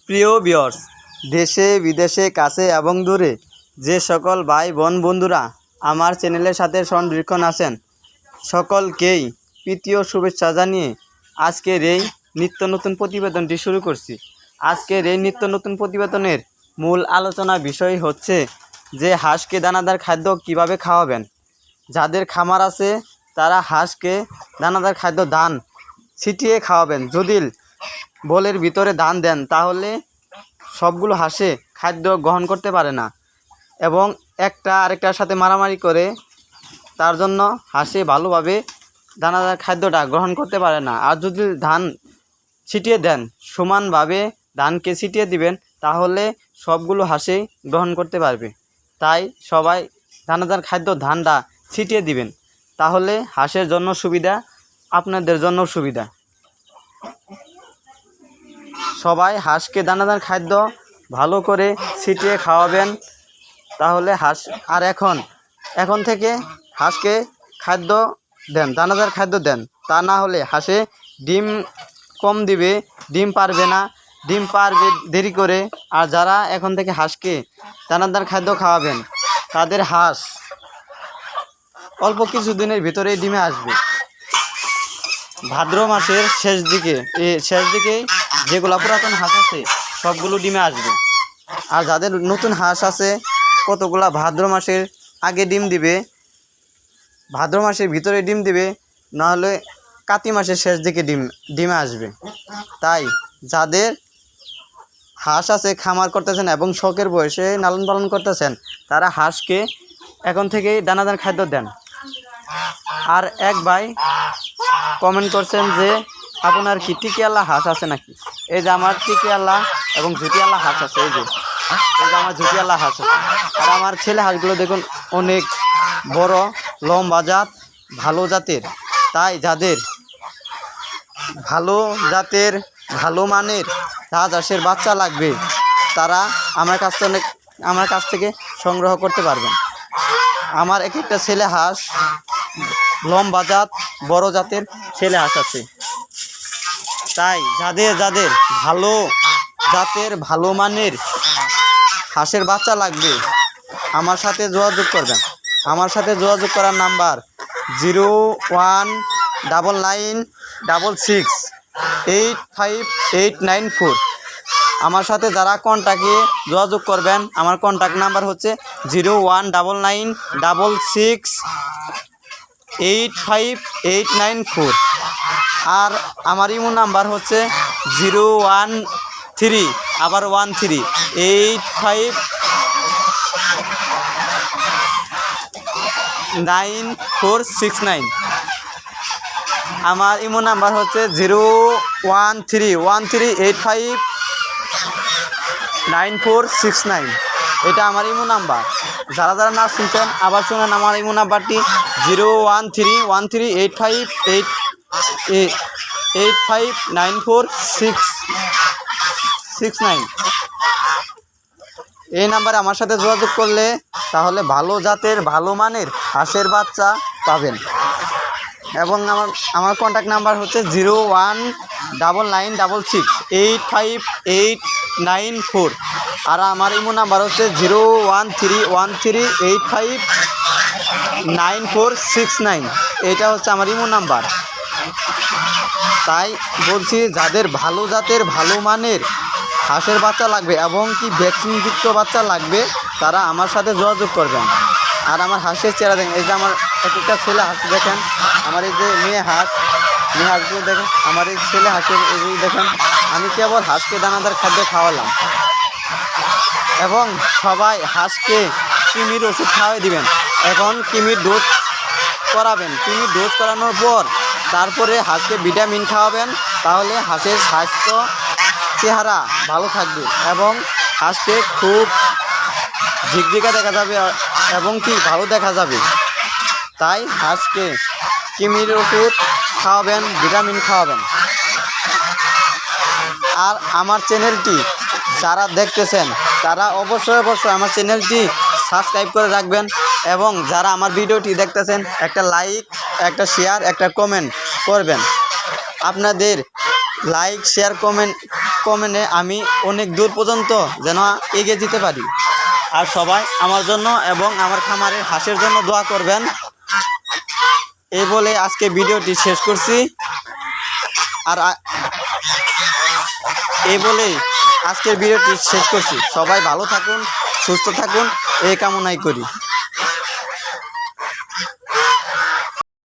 প্রিয় ভিউয়ার্স, দেশে বিদেশে কাছে এবং দূরে যে সকল ভাই বোন বন্ধুরা আমার চ্যানেলের সাথে সংযুক্ত আছেন সকলকেই প্রীতি ও শুভেচ্ছা জানিয়ে আজকের এই নিত্য নতুন প্রতিবেদনটি শুরু করছি। আজকের এই নিত্য নতুন প্রতিবেদনের মূল আলোচনা বিষয় হচ্ছে যে হাঁসকে দানাদার খাদ্য কিভাবে খাওয়াবেন। যাদের খামার আছে তারা হাঁসকে দানাদার খাদ্য ধান ছিটিয়ে খাওয়াবেন। যদি বোলের ভিতরে ধান দেন তাহলে সবগুলো হাঁসে খাদ্য গ্রহণ করতে পারে না এবং একটা আরেকটার সাথে মারামারি করে তার জন্য হাঁসে ভালোভাবে দানাদার খাদ্যটা গ্রহণ করতে পারে না। আর যদি ধান ছিটিয়ে দেন, সমানভাবে ধানকে ছিটিয়ে দিবেন, তাহলে সবগুলো হাঁসেই গ্রহণ করতে পারবে। তাই সবাই দানাদার খাদ্য ধানটা ছিটিয়ে দিবেন, তাহলে হাঁসের জন্য সুবিধা, আপনাদের জন্য সুবিধা। সবাই হাঁসকে দানাদার খাদ্য ভালো করে ছিটিয়ে খাওয়াবেন, তাহলে হাঁস আর এখন থেকে হাঁসকে খাদ্য দেন, দানাদার খাদ্য দেন। তা না হলে হাঁসে ডিম কম দিবে, ডিম পারবে না, ডিম পারবে দেরি করে। আর যারা এখন থেকে হাঁসকে দানাদার খাদ্য খাওয়াবেন তাদের হাঁস অল্প কিছু দিনের ভিতরেই ডিমে আসবে। ভাদ্র মাসের শেষ দিকে যেগুলো পুরাতন হাঁস আছে সবগুলো ডিমে আসবে। আর যাদের নতুন হাঁস আছে কতগুলা ভাদ্র মাসের আগে ডিম দিবে, ভাদ্র মাসের ভিতরে ডিম দিবে, নাহলে কাতি মাসের শেষ দিকে ডিমে আসবে। তাই যাদের হাঁস আছে, খামার করতেছেন এবং শখের বয়সে লালন পালন করতেছেন, তারা হাঁসকে এখন থেকেই দানাদার খাদ্য দেন। আর এক ভাই কমেন্ট করছেন যে আপনার কি টিকিয়ালা হাঁস আছে নাকি? এই যে আমার টিকিয়ালা এবং ঝুটিয়ালা হাঁস আছে। এই যে আমার ঝুটিয়ালা হাঁস আছে। আর আমার ছেলে হাঁসগুলো দেখুন অনেক বড়, লম্বা জাত, ভালো জাতের। তাই যাদের ভালো জাতের, ভালো মানের রাজহাঁসের বাচ্চা লাগবে তারা আমার কাছ থেকে সংগ্রহ করতে পারবেন। আমার এক একটা ছেলে হাঁস লম্বা জাত, বড় জাতের ছেলে হাঁস আছে। তাই যাদের ভালো জাতের, ভালো মানের হাঁসের বাচ্চা লাগবে আমার সাথে যোগাযোগ করবেন। আমার সাথে যোগাযোগ করার নাম্বার 019966858994। আমার সাথে যারা কন্ট্যাক্টে যোগাযোগ করবেন, আমার কন্ট্যাক্ট নাম্বার হচ্ছে 019966858994। আর আমার ইমো নাম্বার হচ্ছে 0139469। আমার ইমো নাম্বার হচ্ছে 013859469। এটা আমার ইমো নাম্বার। যারা না শুনছেন আবার শুনেন, আমার ইমো নাম্বারটি 01315859469। এই নাম্বারে আমার সাথে যোগাযোগ করলে তাহলে ভালো জাতের, ভালো মানের হাঁসের বাচ্চা পাবেন। এবং আমার কন্ট্যাক্ট নাম্বার হচ্ছে 019966858994। আর আমার ইমো নাম্বার হচ্ছে 01315859469। এটা হচ্ছে আমার ইমো নাম্বার। তাই বলছি, যাদের ভালো জাতের, ভালো মানের হাঁসের বাচ্চা লাগবে এবং কি ভ্যাকসিনযুক্ত বাচ্চা লাগবে তারা আমার সাথে যোগাযোগ করবেন। আর আমার হাঁসের চেহারা দেখেন, এই যে আমার একটা ছেলে হাঁস দেখেন, আমার এই যে মেয়ে হাঁসগুলো দেখেন, আমার এই ছেলে হাঁসের এই দেখেন, আমি কেবল হাঁসকে দানাদার খাদ্য খাওয়ালাম। এবং সবাই হাঁসকে কৃমির ওষুধ খাওয়াই দিবেন। এখন কৃমির ডোজ করাবেন, কৃমির ডোজ করানোর পর তারপরে হাঁসকে ভিটামিন খাওয়াবেন, তাহলে হাঁসের স্বাস্থ্য, চেহারা ভালো থাকবে এবং হাঁসকে খুব ঝিকঝিকা দেখা যাবে এবং কি ভালো দেখা যাবে। তাই হাঁসকে কৃমির ওষুধ খাওয়াবেন, ভিটামিন খাওয়াবেন। আর আমার চ্যানেলটি যারা দেখতেছেন তারা অবশ্যই আমার চ্যানেলটি সাবস্ক্রাইব করে রাখবেন। এবং যারা আমার ভিডিওটি দেখতেছেন একটা লাইক, একটা শেয়ার, একটা কমেন্ট করবেন। আপনাদের লাইক শেয়ার কমেন্টে আমি অনেক দূর পর্যন্ত যেন এগিয়ে যেতে পারি। আর সবাই আমার জন্য এবং আমার খামারের হাঁসের জন্য দোয়া করবেন। এই বলে আজকে ভিডিওটি শেষ করছি। আর এই বলেই আজকের ভিডিওটি শেষ করছি। সবাই ভালো থাকুন, সুস্থ থাকুন, এই কামনাই করি।